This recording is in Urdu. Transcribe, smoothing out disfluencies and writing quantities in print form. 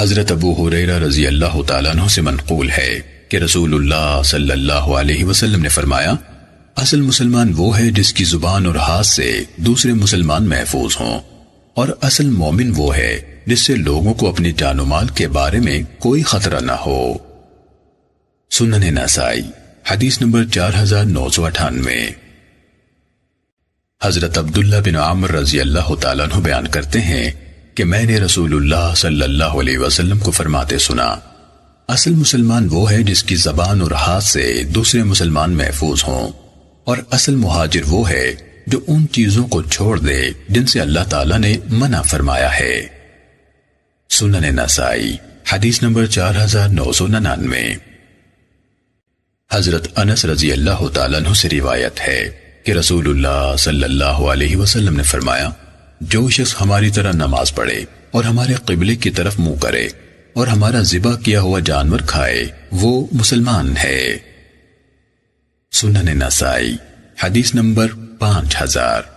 حضرت ابو ہریرہ رضی اللہ تعالیٰ عنہ سے منقول ہے کہ رسول اللہ صلی اللہ علیہ وسلم نے فرمایا، اصل مسلمان وہ ہے جس کی زبان اور ہاتھ سے دوسرے مسلمان محفوظ ہوں، اور اصل مومن وہ ہے جس سے لوگوں کو اپنی جان و مال کے بارے میں کوئی خطرہ نہ ہو۔ سنن نسائی حدیث نمبر 4998۔ حضرت عبداللہ بن عامر رضی اللہ تعالیٰ عنہ بیان کرتے ہیں کہ میں نے رسول اللہ صلی اللہ علیہ وسلم کو فرماتے سنا، اصل مسلمان وہ ہے جس کی زبان اور ہاتھ سے دوسرے مسلمان محفوظ ہوں، اور اصل مہاجر وہ ہے جو ان چیزوں کو چھوڑ دے جن سے اللہ تعالیٰ نے منع فرمایا ہے۔ سنن نسائی حدیث نمبر 4999۔ حضرت انس رضی اللہ تعالیٰ عنہ سے روایت ہے کہ رسول اللہ صلی اللہ علیہ وسلم نے فرمایا، جو شخص ہماری طرح نماز پڑھے اور ہمارے قبلے کی طرف منہ کرے اور ہمارا ذبح کیا ہوا جانور کھائے وہ مسلمان ہے۔ سنن نسائی حدیث نمبر 5000۔